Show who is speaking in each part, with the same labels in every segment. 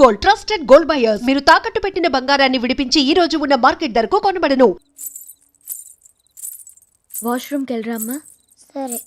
Speaker 1: Gold, trusted gold buyers. మీరు తాకట్టు పెట్టిన బంగారాన్ని విడిపించి ఈ రోజు ఉన్న మార్కెట్ ధరకు కొనబడను.
Speaker 2: వాష్రూమ్కి వెళ్ళరా అమ్మా.
Speaker 3: సరే.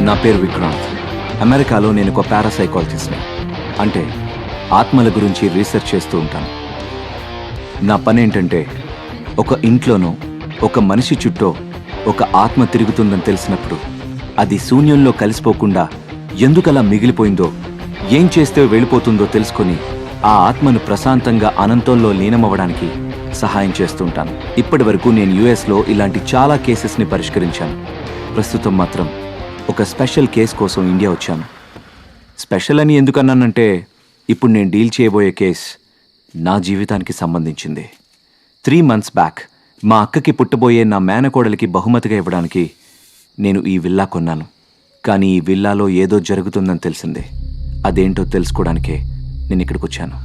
Speaker 4: నా పేరు విక్రాంత్. అమెరికాలో నేను ఒక పారాసైకాలజిస్ట్ని, అంటే ఆత్మల గురించి రీసెర్చ్ చేస్తూ ఉంటాను. నా పని ఏంటంటే ఒక ఇంట్లోనో ఒక మనిషి చుట్టూ ఒక ఆత్మ తిరుగుతుందని తెలిసినప్పుడు అది శూన్యంలో కలిసిపోకుండా ఎందుకలా మిగిలిపోయిందో, ఏం చేస్తే వెళ్ళిపోతుందో తెలుసుకొని ఆ ఆత్మను ప్రశాంతంగా అనంతంలో లీనమవ్వడానికి సహాయం చేస్తుంటాను. ఇప్పటి వరకు నేను యుఎస్లో ఇలాంటి చాలా కేసెస్ని పరిష్కరించాను. ప్రస్తుతం మాత్రం ఒక స్పెషల్ కేస్ కోసం ఇండియా వచ్చాను. స్పెషల్ అని ఎందుకన్నానంటే ఇప్పుడు నేను డీల్ చేయబోయే కేస్ నా జీవితానికి సంబంధించింది. 3 months బ్యాక్ మా అక్కకి పుట్టబోయే నా మేనకోడలికి బహుమతిగా ఇవ్వడానికి నేను ఈ విల్లా కొన్నాను. కానీ ఈ విల్లాలో ఏదో జరుగుతుందని తెలిసిందే. అదేంటో తెలుసుకోవడానికే నేను ఇక్కడికి వచ్చాను.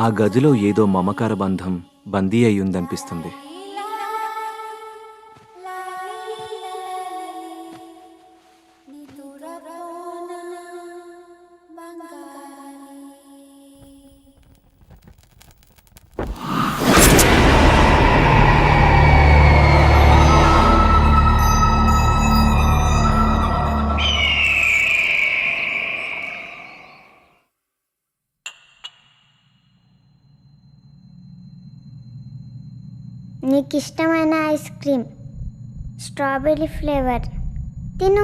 Speaker 4: ఆ గదిలో ఏదో మమకార బంధం బందీ అయ్యుందనిపిస్తుంది.
Speaker 3: నీకు ఇష్టమైన ఐస్ క్రీమ్ స్ట్రాబెర్రీ ఫ్లేవర్ తిను.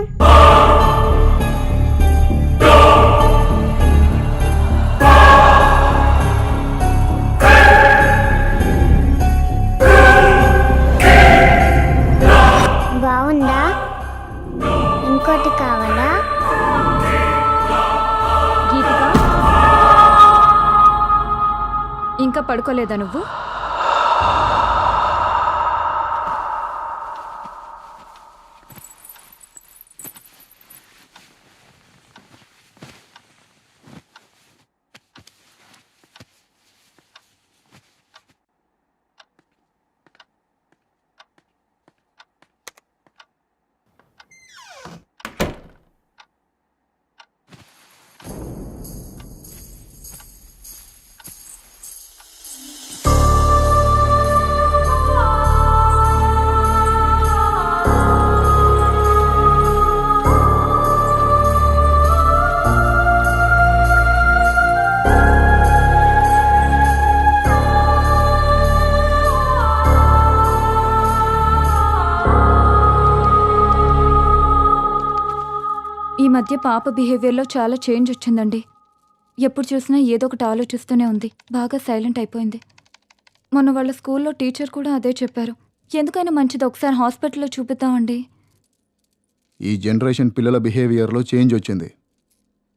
Speaker 3: బాగుందా? ఇంకోటి కావాలా?
Speaker 2: గీతిక, ఇంకా పడుకోలేదా నువ్వు? ఈ మధ్య పాప బిహేవియర్లో చాలా చేంజ్ వచ్చిందండి. ఎప్పుడు చూసినా ఏదో ఒకటి ఆలోచిస్తూనే ఉంది. బాగా సైలెంట్ అయిపోయింది. మొన్న వాళ్ళ స్కూల్లో టీచర్ కూడా అదే చెప్పారు. ఎందుకైనా మంచిది ఒకసారి హాస్పిటల్లో చూపిద్దామండి.
Speaker 5: ఈ జనరేషన్ పిల్లల బిహేవియర్లో చేంజ్ వచ్చింది.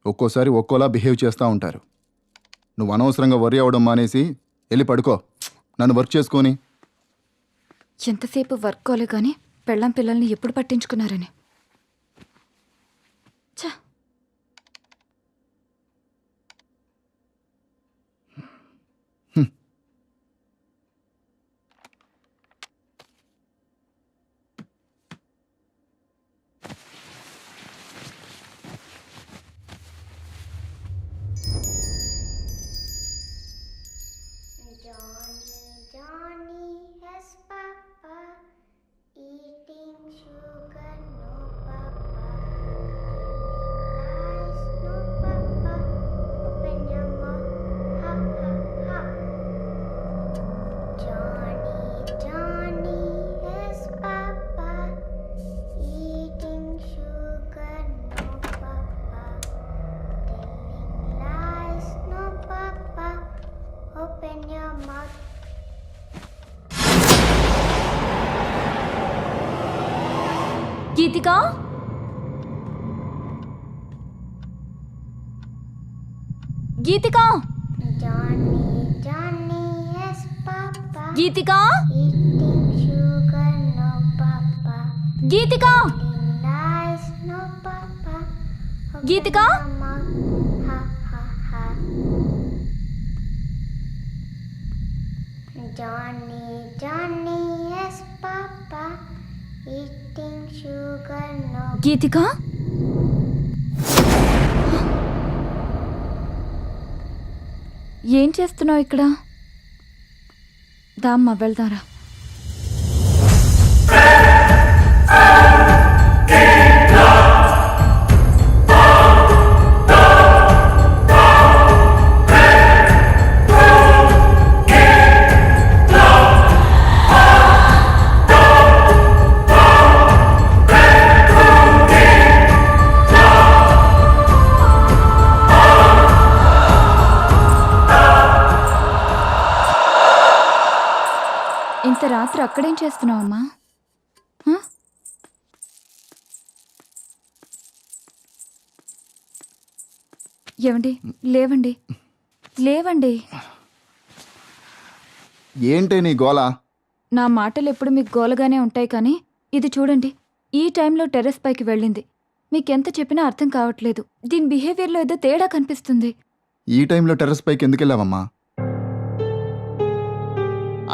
Speaker 5: ఒక్కోసారి ఒక్కోలా బిహేవ్ చేస్తూ ఉంటారు. నువ్వు అనవసరంగా వర్రీ అవ్వడం మానేసి వెళ్ళి పడుకో. నన్ను వర్క్ చేసుకొని.
Speaker 2: ఎంతసేపు వర్క్ కోలే కానీ పెళ్ళాం పిల్లల్ని ఎప్పుడు పట్టించుకున్నారని. ఛ!
Speaker 3: Johnny has papa eating sugar, no papa. Lies, no papa. Open your mouth, ha ha ha. Johnny has papa eating sugar, no papa. Telling lies, no papa. Open your mouth.
Speaker 2: Geethika, Geethika,
Speaker 3: Johnny has papa
Speaker 2: Geethika,
Speaker 3: eating sugar, no papa.
Speaker 2: Geethika,
Speaker 3: Telling lies, no papa. Open
Speaker 2: Geethika.
Speaker 3: your mouth, ha ha ha. Johnny has papa eating sugar, no.
Speaker 2: గీతిక, ఏం చేస్తున్నావు ఇక్కడ? దామ్మా వెళ్దారా. ఇంత రాత్రి అక్కడేం చేస్తున్నావమ్మా? హ? ఏమండి, లేవండి, లేవండి.
Speaker 5: ఏంటే నీ గోల?
Speaker 2: నా మాటలు ఎప్పుడు మీకు గోలగానే ఉంటాయి, కానీ ఇది చూడండి, ఈ టైంలో టెర్రస్ పైకి వెళ్ళింది. మీకెంత చెప్పినా అర్థం కావట్లేదు. దీని బిహేవియర్లో ఏదో తేడా కనిపిస్తుంది.
Speaker 5: ఈ టైంలో టెర్రస్ పైకి ఎందుకు వెళ్ళావమ్మా?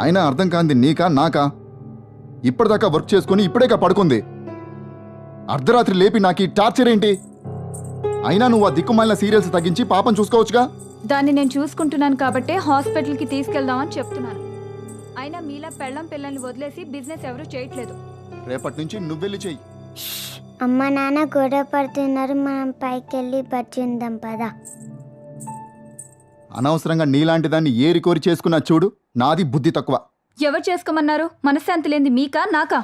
Speaker 5: అయినా అర్థం కాంది నీకా నాకా? ఇప్పటిదాకా వర్క్ చేసుకుని ఇప్పుడేగా పడుకుంది. అర్ధరాత్రి లేపి నాకు ఈ టార్చర్ ఏంటి? అయినా నువ్వు ఆ దిక్కుమాలిన సీరియల్స్ తగ్గించి పాపం చూసుకోవచ్చుగా.
Speaker 2: దాన్ని నేను చూసుకుంటున్నాను కాబట్టే హాస్పిటల్కి తీసుకెళ్దామని చెప్తున్నాను. అయినా మీలా పెళ్ళం పిల్లల్ని వదిలేసి బిజినెస్ ఎవరూ చేయట్లేదు.
Speaker 5: రేపటి నుంచి నువ్వెళ్ళి చెయ్యి.
Speaker 3: అమ్మ నాన్న గొడవ పడుతున్నారు, మనం పైకి వెళ్ళి బజ్జిందాం పదా.
Speaker 5: అనవసరంగా నీలాంటి దాన్ని ఏరి కోరి చేసుకున్నా చూడు. నాది బుద్ధి తక్కువ.
Speaker 2: ఎవరు చేసుకోమన్నారు? మనశ్శాంతి లేనిది మీకా నాకా?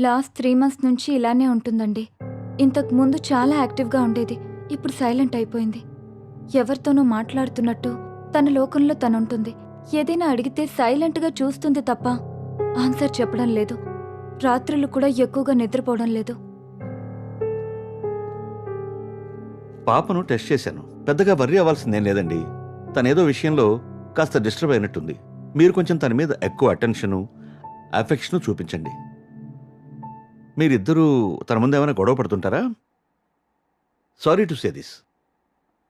Speaker 2: లాస్ట్ 3 months నుంచి ఇలానే ఉంటుందండి. ఇంతకు ముందు చాలా యాక్టివ్గా ఉండేది, ఇప్పుడు సైలెంట్ అయిపోయింది. ఎవరితోనో మాట్లాడుతున్నట్టు తన లోకంలో తనుంటుంది. ఏదైనా అడిగితే సైలెంట్గా చూస్తుంది తప్ప ఆన్సర్ చెప్పడం లేదు. రాత్రులు కూడా ఎక్కువగా నిద్రపోవడం లేదు.
Speaker 6: పాపను టెస్ట్ చేశాను, పెద్దగా వర్రీ అవ్వాల్సిందేం లేదండి. తనేదో విషయంలో కాస్త డిస్టర్బ్ అయినట్టుంది. మీరు కొంచెం తన మీద ఎక్కువ అటెన్షను అఫెక్షను చూపించండి. మీరిద్దరూ తన ముందు ఏమైనా గొడవ పడుతుంటారా? సారీ టు సే దిస్,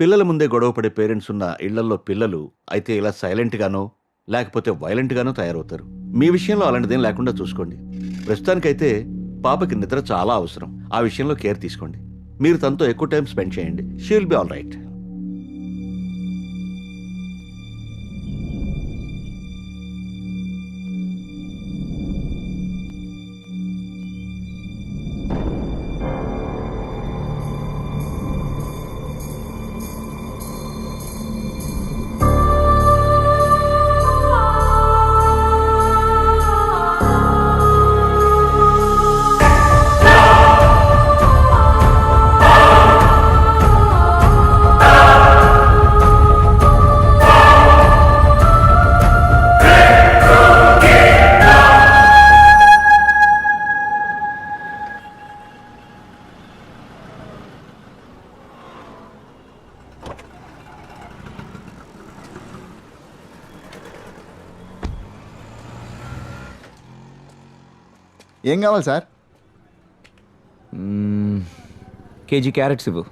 Speaker 6: పిల్లల ముందే గొడవ పడే పేరెంట్స్ ఉన్న ఇళ్లలో పిల్లలు అయితే ఇలా సైలెంట్గానో లేకపోతే వైలెంట్గానో తయారవుతారు. మీ విషయంలో అలాంటిదేం లేకుండా చూసుకోండి. ప్రస్తుతానికైతే పాపకి నిద్ర చాలా అవసరం. ఆ విషయంలో కేర్ తీసుకోండి. మీరు తనతో ఎక్కువ టైం స్పెండ్ చేయండి. She will be all right.
Speaker 5: ఏం కావాలి సార్?
Speaker 4: కేజీ క్యారెట్స్ ఇవ్వు.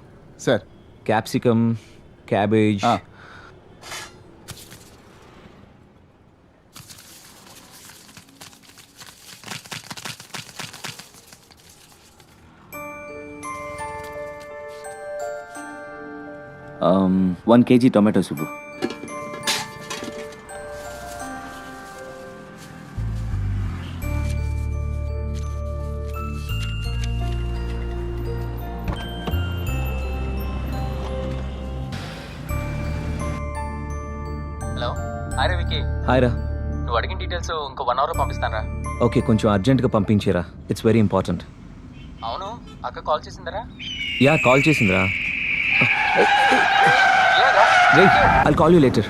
Speaker 5: Sir
Speaker 4: capsicum, cabbage. 1 kg tomatoes ఇవ్వు.
Speaker 7: హలో, హాయ్ రా వికీ.
Speaker 4: హాయ్ రా.
Speaker 7: నువ్వు అడిగిన డీటెయిల్స్ ఇంకో 1 hourలో పంపిస్తాను రా.
Speaker 4: ఓకే, కొంచెం అర్జెంట్గా పంపించేరా. It's very important.
Speaker 7: అవును, అక్క కాల్ చేసిందరా?
Speaker 4: యా, కాల్ చేసిందిరా. Wait, I'll call you later.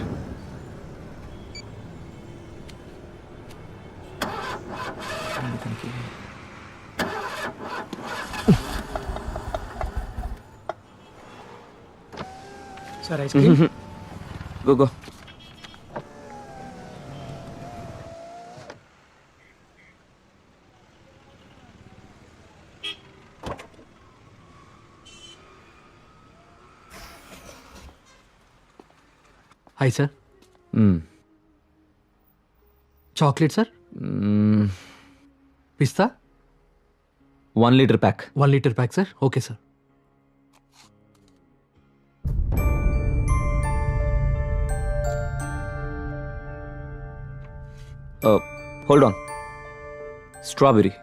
Speaker 7: Sir ice cream.
Speaker 4: Go go.
Speaker 7: Hi sir. Chocolate sir. పిస్తా
Speaker 4: 1 litre pack.
Speaker 7: 1 litre pack sir. Okay sir.
Speaker 4: Hold on. Strawberry.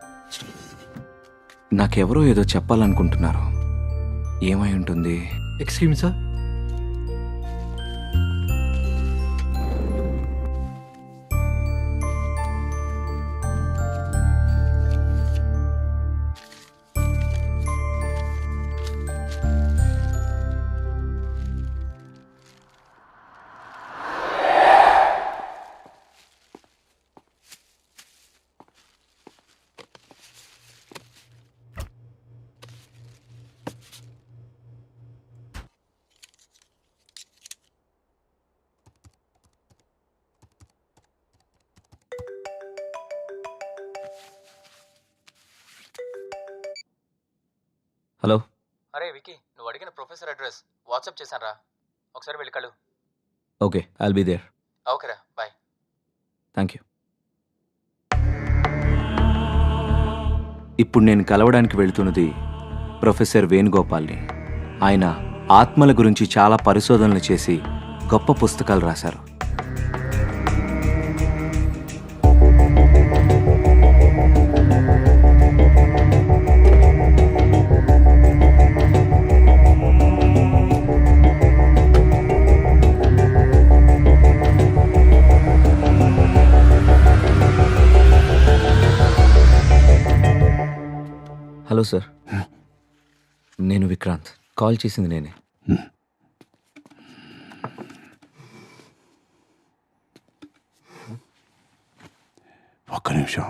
Speaker 4: నాకెవరో ఏదో చెప్పాలనుకుంటున్నారు. ఏమై ఉంటుంది?
Speaker 7: Excuse me sir.
Speaker 4: హలో.
Speaker 8: అరే వికీ, నువ్వు అడిగిన ప్రొఫెసర్ అడ్రస్ వాట్సాప్ చేశాను. ఒకసారి వెళ్ళి కలు.
Speaker 4: Okay, I'll be there.
Speaker 8: ఓకేరా, బాయ్.
Speaker 4: Thank you. ఇప్పుడు నేను కలవడానికి వెళ్తున్నది ప్రొఫెసర్ వేణుగోపాల్ని. ఆయన ఆత్మల గురించి చాలా పరిశోధనలు చేసి గొప్ప పుస్తకాలు రాశారు. హలో సార్, నేను విక్రాంత్. కాల్ చేసింది నేనే.
Speaker 9: ఒక్క నిమిషం.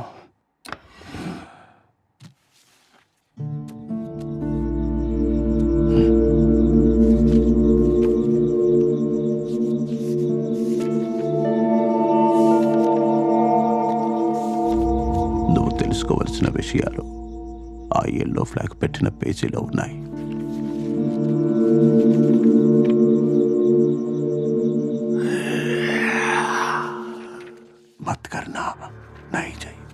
Speaker 9: నువ్వు తెలుసుకోవలసిన విషయాలు ఆ ఎల్లో ఫ్లాగ్ పెట్టిన పేజీలో ఉన్నాయి. మత్ కర్నా నహీ चाहिए.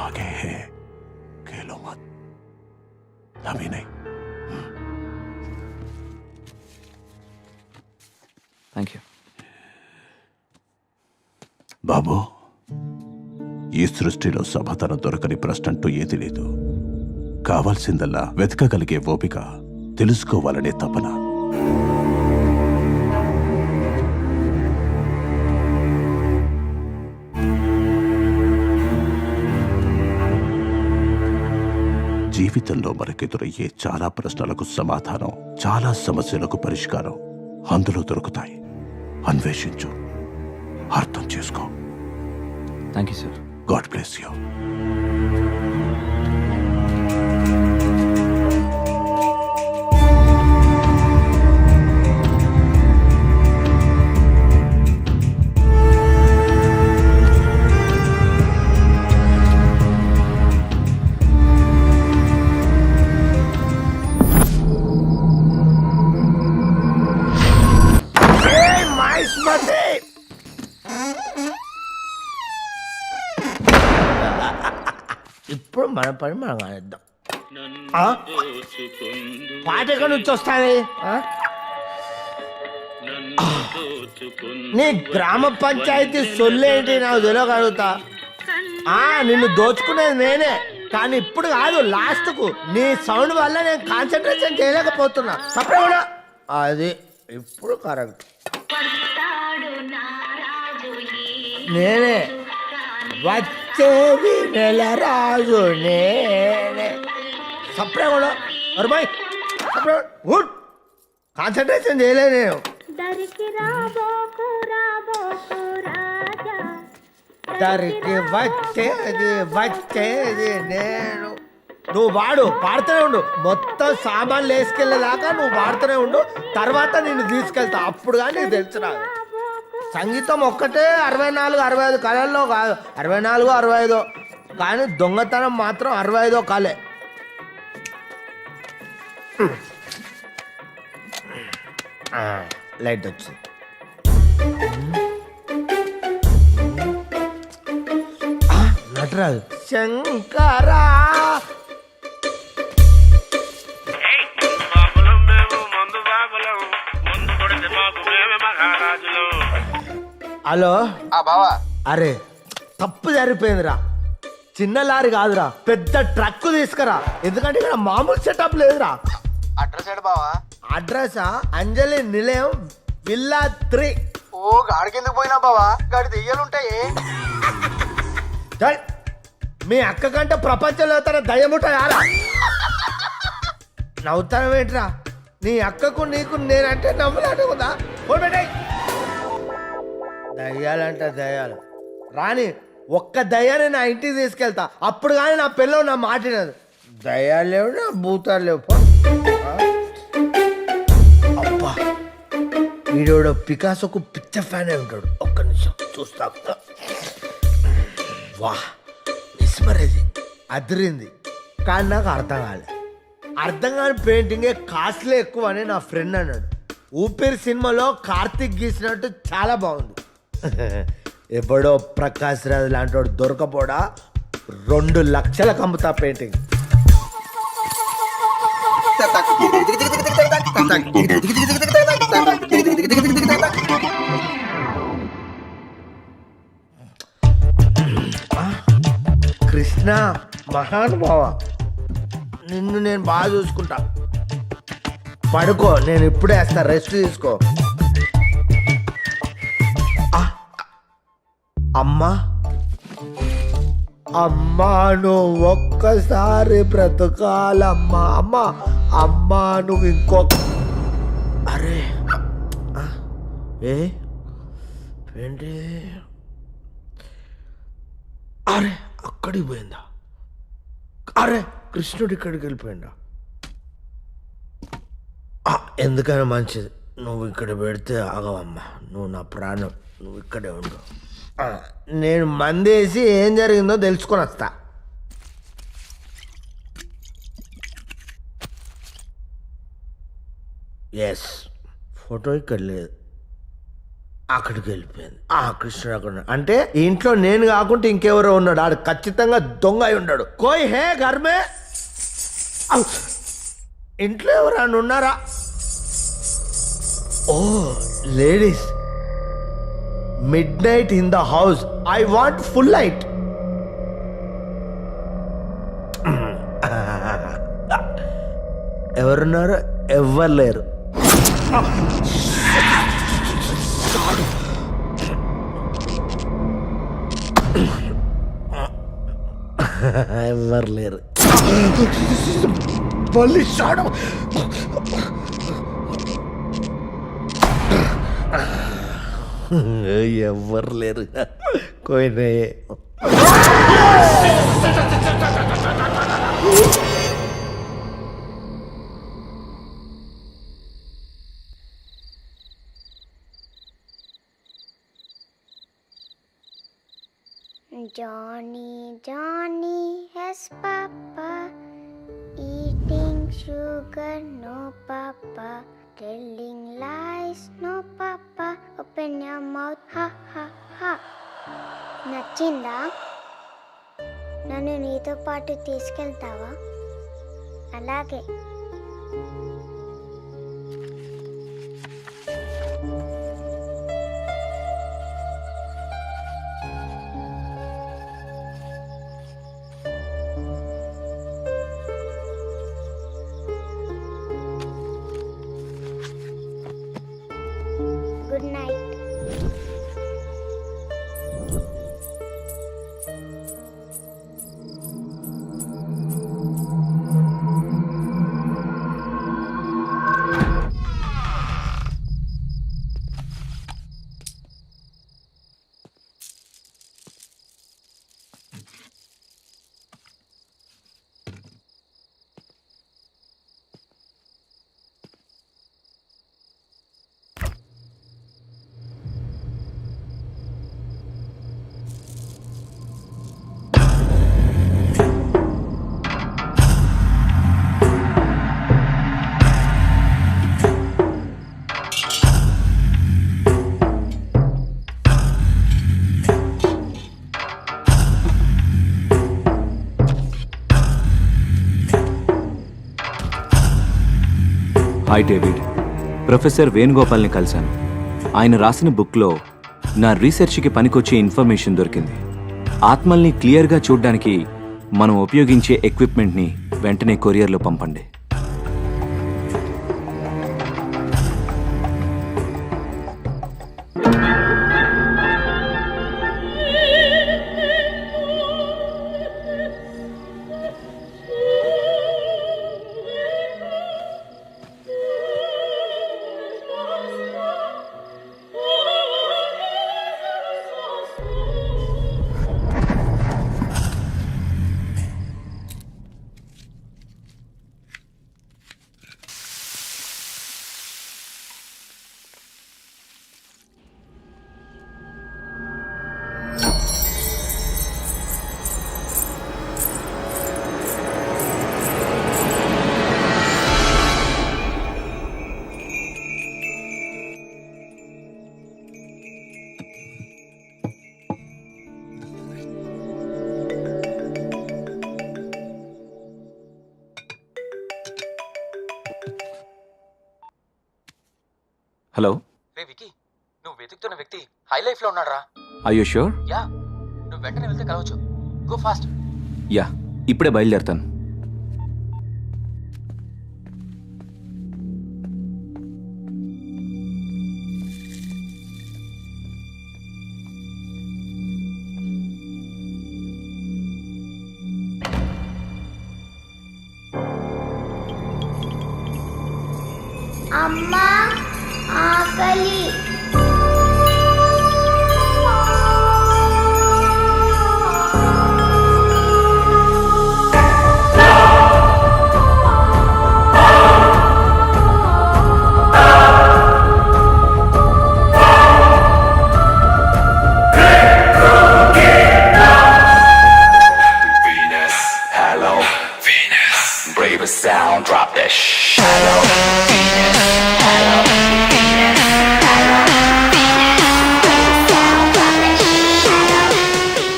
Speaker 9: आगे है, खेलो मत, अभी नहीं.
Speaker 4: Thank you.
Speaker 9: బాబు, ఈ సృష్టిలో సమాధానం దొరకని ప్రశ్న అంటూ ఏది లేదు. కావాల్సిందల్లా వెతకగలిగే ఓపిక, తెలుసుకోవాలనే తపన. జీవితంలో మనకెదురయ్యే చాలా ప్రశ్నలకు సమాధానం, చాలా సమస్యలకు పరిష్కారం అందులో దొరుకుతాయి. అన్వేషించు, అర్థం చేసుకో.
Speaker 4: Thank you sir.
Speaker 9: God bless you.
Speaker 10: ఇప్పుడు మన పని మనం కానిద్దాం. పాట ఎక్కడి నుంచి వస్తుంది? నీ గ్రామ పంచాయతీ సొల్లేంటి నాకు తెలియగలుగుతా. నిన్ను దోచుకునేది నేనే, కానీ ఇప్పుడు కాదు, లాస్ట్ కు నీ సౌండ్ వల్ల నేను కాన్సన్ట్రేషన్ చేయలేకపోతున్నా. తప్పకుండా అది ఇప్పుడు కరెక్ట్. నేనే వచ్చేది నెల రాజు నేనే. సప్రే కూడా అరుబాయ్, కాన్సన్ట్రేషన్ చేయలేదు నేను. దరికి వచ్చేది నేను. నువ్వు పాడుతూనే ఉండు. మొత్తం సామాన్లు వేసుకెళ్ళేదాకా నువ్వు పాడుతూనే ఉండు. తర్వాత నిన్ను తీసుకెళ్తా, అప్పుడు కానీ నీకు తెలుసు. నాకు సంగీతం ఒక్కటే 64, 65 కళల్లో కాదు, 64, 65. కానీ దొంగతనం మాత్రం 65 కళే. లైట్ వచ్చింది. నటరాజు శంకరా. హలో
Speaker 8: బావా,
Speaker 10: అరే తప్పు జరిగిపోయిందిరా. చిన్న లారీ కాదురా, పెద్ద ట్రక్ తీసుకురా. ఎందుకంటే ఇక్కడ మామూలు సెటప్ లేదురా.
Speaker 8: అడ్రస్ ఏడు బావా?
Speaker 10: అడ్రస్ అంజలి నిలయం, విల్లా 3.
Speaker 8: ఓ గాడికి ఎందుకు పోయినా బావా? గాడి దెయ్యాలుంటాయి.
Speaker 10: మీ అక్క కంటే ప్రపంచంలో తన దయ్యముంటాయారా? నవ్వుతానవేంట్రా? నీ అక్కకు నీకు నేనంటే నవ్వులాట ఉందా? పోబెట్టాయి. దయ్యాలంటే దయ్యాలు రాని, ఒక్క దయ్యాన్ని నా ఇంటికి తీసుకెళ్తా, అప్పుడు కానీ నా పిల్లలు నా మాటినది. దయ్యాలు లేవు, నా భూతాలు లేవు. అబ్బా వీడోడు పికాసోకు పిచ్చ ఫ్యాన్ అయి ఉంటాడు. ఒక్క నిమిషం చూస్తా. వాహ్, మిస్మరైజింగ్, అదిరింది. కానీ నాకు అర్థం కాలేదు. అర్థం కాని పెయింటింగే కాస్ట్లీ ఎక్కువ అని నా ఫ్రెండ్ అన్నాడు. ఊపిరి సినిమాలో కార్తిక్ గీసినట్టు చాలా బాగుంది. ఎవడో ప్రకాష్ రాజ్ లాంటి వాడు దొరకపోడా 2 లక్షలకు అమ్ముతా పెయింటింగ్. కృష్ణ మహానుభావ, నిన్ను నేను బాగా చూసుకుంటా. పడుకో, నేను ఇప్పుడే వేస్తా, రెస్ట్ తీసుకో. అమ్మా అమ్మా, నువ్వు ఒక్కసారి బ్రతకాలమ్మా. అమ్మా అమ్మా, నువ్వు ఇంకొక. అరే ఏంటి? అరే అక్కడికి పోయిందా? అరే కృష్ణుడు ఇక్కడికి వెళ్ళిపోయిందా? ఎందుకైనా మంచిది, నువ్వు ఇక్కడ పెడితే ఆగవమ్మా. నువ్వు నా ప్రాణం, నువ్వు ఇక్కడే ఉండు. నేను మందేసి ఏం జరిగిందో తెలుసుకొని వస్తా. ఎస్, ఫోటో ఇక్కడ లేదు, అక్కడికి వెళ్ళిపోయింది. కృష్ణుడు అక్కడ అంటే ఇంట్లో నేను కాకుంటే ఇంకెవరో ఉన్నాడు. ఆడు ఖచ్చితంగా దొంగ అయి ఉన్నాడు. కోయ్ హే ఘర్మే, ఇంట్లో ఎవరైనా ఉన్నారా? ఓ ladies, midnight in the house. I want full light. ఎవరున్నారు? ఎవ్వరు లేరు. ఎవరు లేరు. మళ్ళీ షాడు. ఎవ్వరు లేరు. కోయినే
Speaker 3: Johnny, Johnny has papa, eating sugar, no papa, telling lies, no papa, open your mouth, ha ha ha. నచ్చిందా? నన్ను నీతో పాటు తీసుకెళ్తావా? అలాగే. Good night.
Speaker 4: Hi David, professor వేణుగోపాల్ని కలిశాను. ఆయన రాసిన బుక్లో నా రీసెర్చ్కి పనికొచ్చే ఇన్ఫర్మేషన్ దొరికింది. ఆత్మల్ని క్లియర్గా చూడ్డానికి మనం ఉపయోగించే ఎక్విప్మెంట్ని వెంటనే కొరియర్లో పంపండి. హలో,
Speaker 8: రే వికీ, నువ్వు వెతుకుతున్న వ్యక్తి హై లైఫ్ లో ఉన్నాడు రా.
Speaker 4: I you sure?
Speaker 8: యా, నువ్వు వెంటనే వెళ్తే కలవచ్చు. Go fast.
Speaker 4: యా, ఇప్పుడే బయలుదేరుతాను.
Speaker 3: అమ్మా ఆకలి.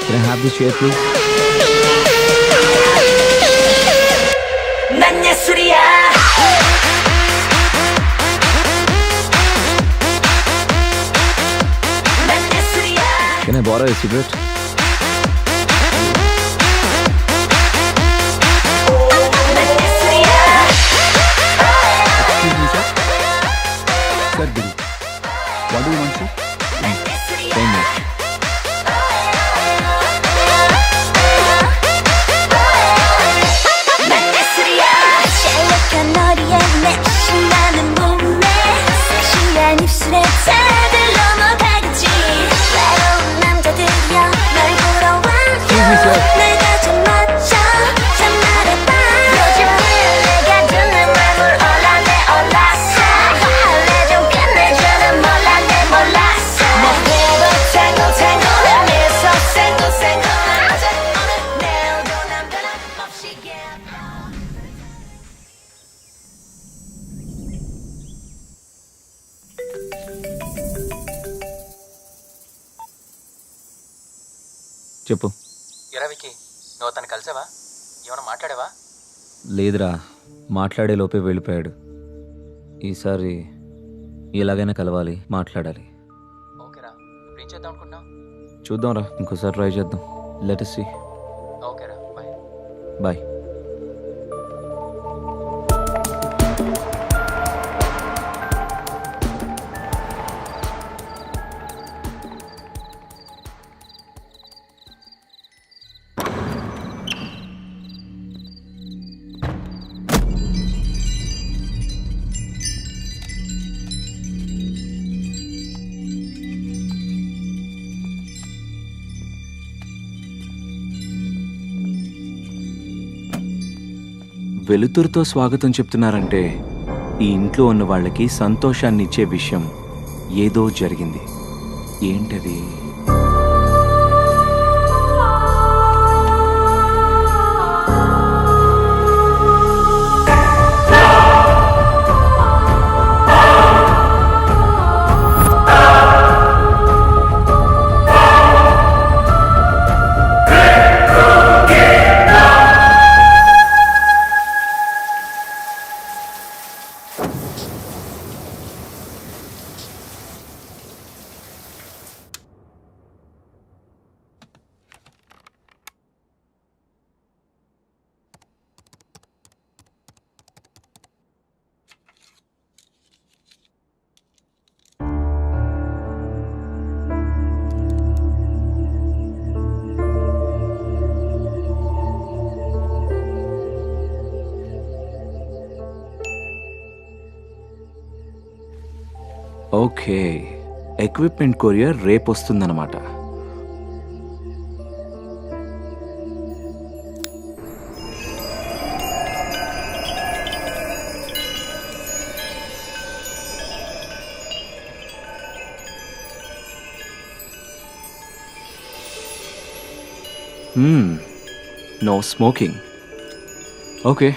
Speaker 4: Can I have this chair, please? Can I borrow a cigarette?
Speaker 5: Excuse me, sir. Sir, Guru. What do you want, sir?
Speaker 4: Same here.
Speaker 3: Excuse me, sir.
Speaker 4: చెప్పు.
Speaker 8: ఎరా వికీ, నువ్వు అతను కలిసావా? ఏమైనా మాట్లాడావా?
Speaker 4: లేదురా, మాట్లాడే లోపే వెళ్ళిపోయాడు. ఈసారి ఎలాగైనా కలవాలి, మాట్లాడాలి.
Speaker 8: ఓకేరా, ఇప్పుడు ఏం చేద్దాం అనుకుంటున్నావు?
Speaker 4: చూద్దాంరా, ఇంకోసారి ట్రై చేద్దాం. Let us see.
Speaker 8: ఓకేరా, బాయ్.
Speaker 4: బాయ్. వెలుతురుతో స్వాగతం చెప్తున్నారంటే ఈ ఇంట్లో ఉన్న వాళ్ళకి సంతోషాన్ని ఇచ్చే విషయం ఏదో జరిగింది. ఏంటది? ఓకే, ఎక్విప్మెంట్ కొరియర్ రేపు వస్తుందన్నమాట. No smoking. Okay.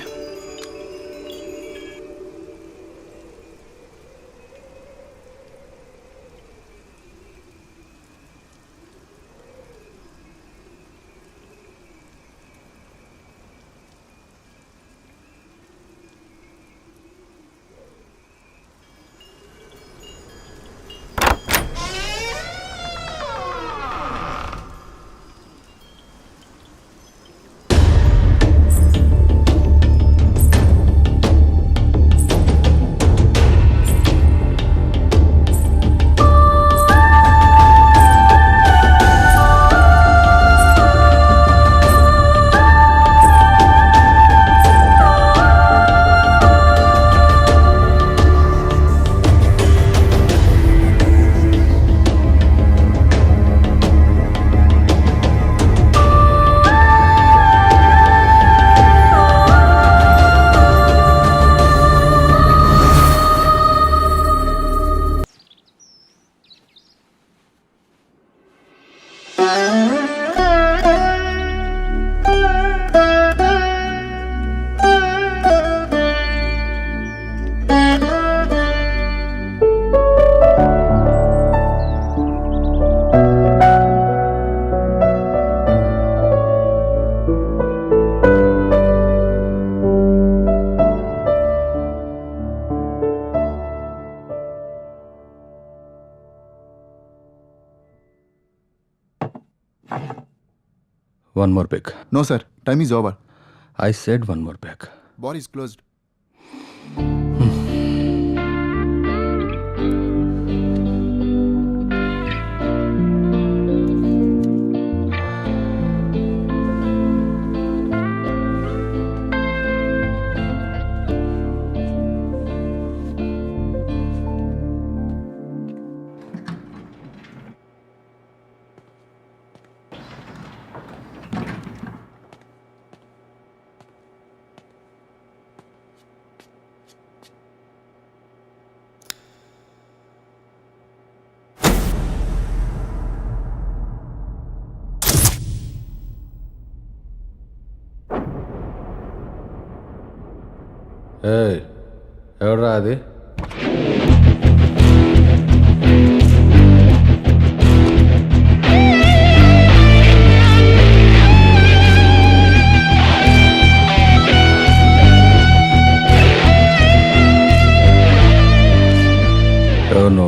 Speaker 11: One more peg.
Speaker 5: No sir, time is over.
Speaker 11: I said one more peg.
Speaker 5: Bar is closed.
Speaker 11: ఎవడ్రా అది? ఎవరు?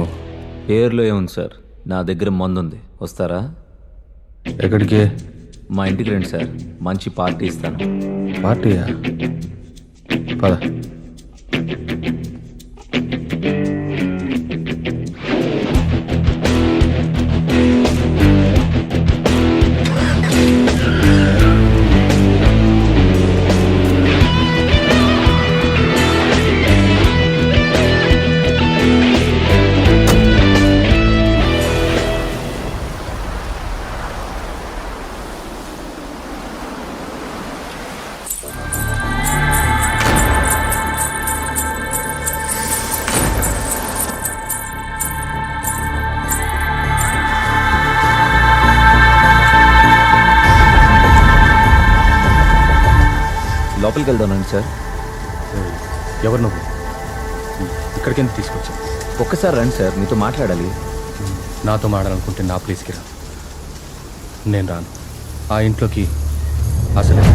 Speaker 4: పేర్లో ఏముంది సార్, నా దగ్గర మందుంది, వస్తారా?
Speaker 11: ఎక్కడికి?
Speaker 4: మా ఇంటికి రండి సార్, మంచి పార్టీ ఇస్తాను.
Speaker 11: పార్టీయా? పద.
Speaker 4: లోపలికి వెళ్దానండి సార్.
Speaker 11: ఎవరు నువ్వు? ఇక్కడికి తీసుకొచ్చా?
Speaker 4: ఒక్కసారి రండి సార్, మీతో మాట్లాడాలి.
Speaker 11: నాతో మాట్లాడాలనుకుంటే నా ప్లేస్కి రా, నేను రాను. ఆ ఇంట్లోకి అసలే